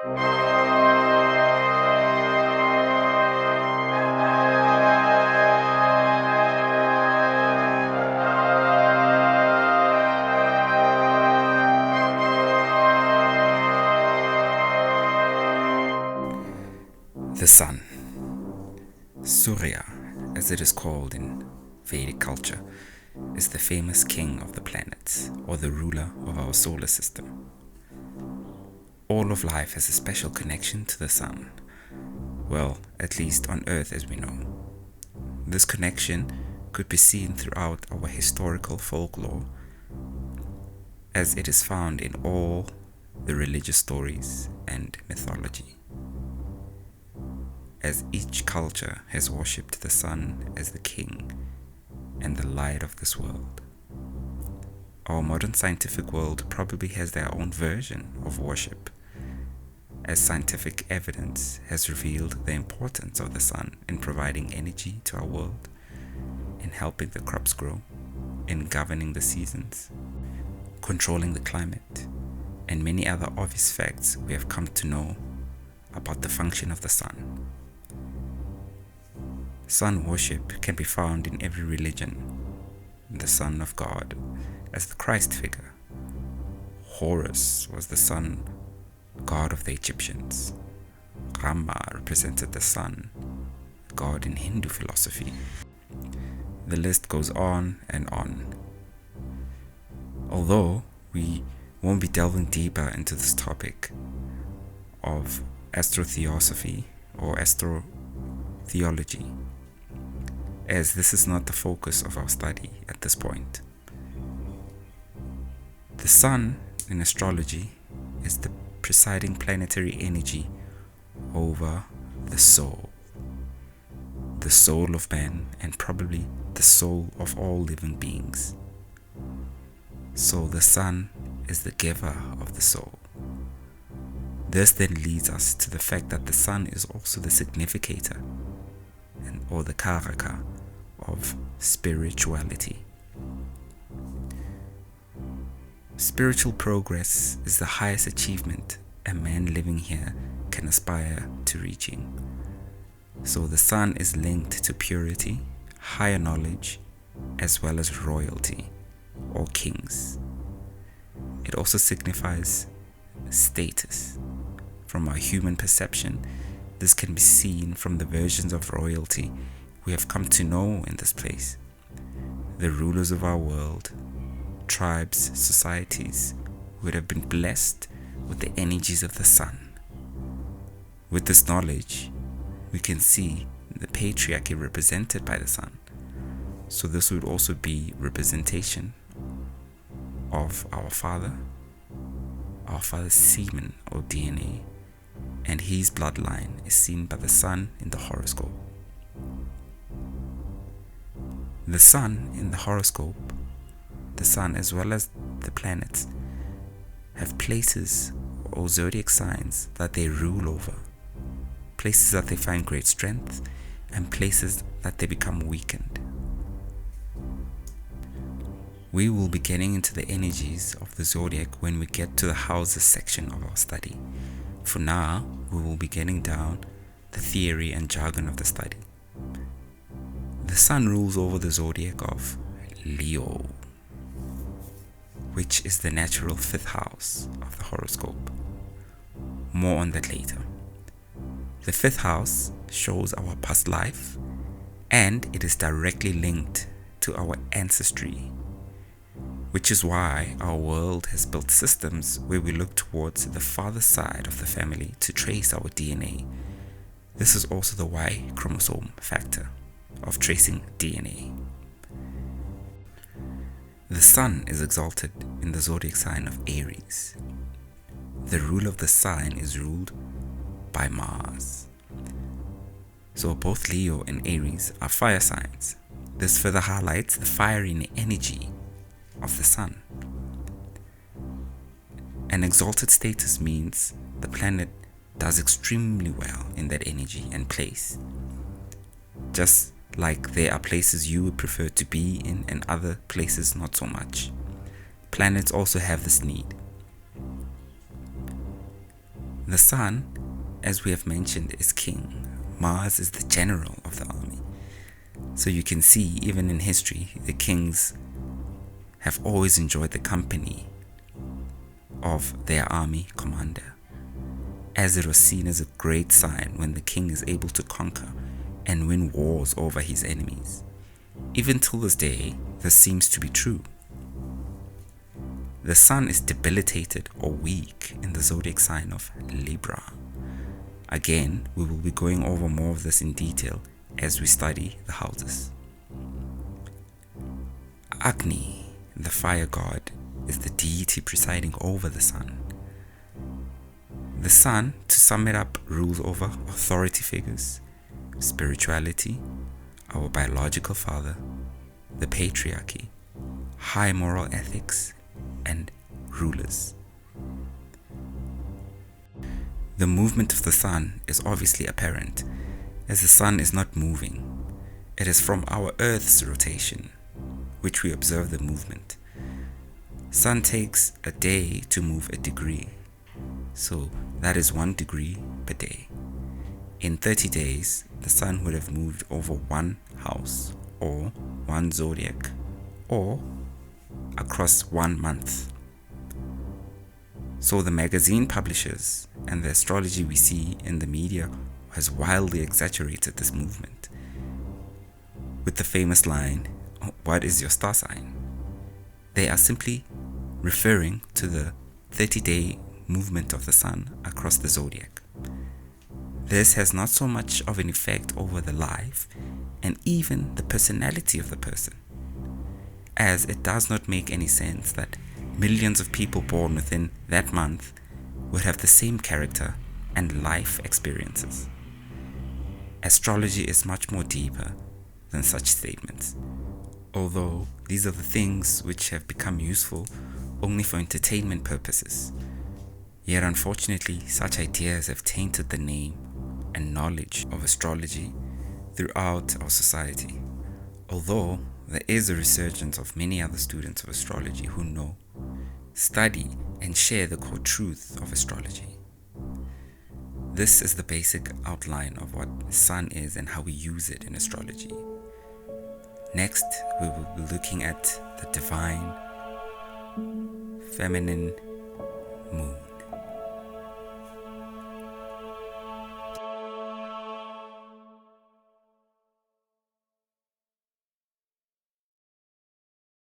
The Sun, Surya, as it is called in Vedic culture, is the famous king of the planets, or the ruler of our solar system. All of life has a special connection to the sun, well, at least on Earth as we know. This connection could be seen throughout our historical folklore, as it is found in all the religious stories and mythology, as each culture has worshipped the sun as the king and the light of this world. Our modern scientific world probably has their own version of worship, as scientific evidence has revealed the importance of the sun in providing energy to our world, in helping the crops grow, in governing the seasons, controlling the climate, and many other obvious facts we have come to know about the function of the sun. Sun worship can be found in every religion. The Son of God as the Christ figure. Horus was the sun god of the Egyptians. Rama represented the sun, god in Hindu philosophy. The list goes on and on. Although we won't be delving deeper into this topic of astrotheosophy or astrotheology, as this is not the focus of our study at this point. The sun in astrology is the presiding planetary energy over the soul of man, and probably the soul of all living beings. So the sun is the giver of the soul. This then leads us to the fact that the sun is also the significator or the karaka of spirituality. Spiritual progress is the highest achievement a man living here can aspire to reaching. So the sun is linked to purity, higher knowledge, as well as royalty or kings. It also signifies status. From our human perception, this can be seen from the versions of royalty we have come to know in this place. The rulers of our world, tribes, societies would have been blessed with the energies of the sun. With this knowledge, we can see the patriarchy represented by the sun. So this would also be representation of our father's semen or DNA, and his bloodline is seen by the sun in the horoscope. The sun in the horoscope, the sun as well as the planets, have places or zodiac signs that they rule over, places that they find great strength, and places that they become weakened. We will be getting into the energies of the zodiac when we get to the houses section of our study. For now, we will be getting down the theory and jargon of the study. The sun rules over the zodiac of Leo, which is the natural 5th house of the horoscope. More on that later. The 5th house shows our past life, and it is directly linked to our ancestry, which is why our world has built systems where we look towards the father side of the family to trace our DNA. This is also the Y chromosome factor of tracing DNA. The sun is exalted in the zodiac sign of Aries. The rule of the sign is ruled by Mars. So both Leo and Aries are fire signs. This further highlights the fiery energy of the sun. An exalted status means the planet does extremely well in that energy and place. Just like there are places you would prefer to be in and other places not so much. Planets also have this need. The sun, as we have mentioned, is king. Mars is the general of the army. So you can see, even in history, the kings have always enjoyed the company of their army commander, as it was seen as a great sign when the king is able to conquer and win wars over his enemies. Even till this day, this seems to be true. The sun is debilitated or weak in the zodiac sign of Libra. Again, we will be going over more of this in detail as we study the houses. Agni, the fire god, is the deity presiding over the sun. The sun, to sum it up, rules over authority figures, spirituality, our biological father, the patriarchy, high moral ethics, and rulers. The movement of the sun is obviously apparent, as the sun is not moving. It is from our Earth's rotation, which we observe the movement. Sun takes a day to move a degree, so that is 1 degree per day. In 30 days, the sun would have moved over 1 house, or 1 zodiac, or across 1 month. So the magazine publishers and the astrology we see in the media has wildly exaggerated this movement with the famous line, "What is your star sign?" They are simply referring to the 30-day movement of the sun across the zodiac. This has not so much of an effect over the life and even the personality of the person, as it does not make any sense that millions of people born within that month would have the same character and life experiences. Astrology is much more deeper than such statements, although these are the things which have become useful only for entertainment purposes. Yet unfortunately, such ideas have tainted the name and knowledge of astrology throughout our society, although there is a resurgence of many other students of astrology who know, study, and share the core truth of astrology. This is the basic outline of what sun is and how we use it in astrology. Next, we will be looking at the divine feminine moon.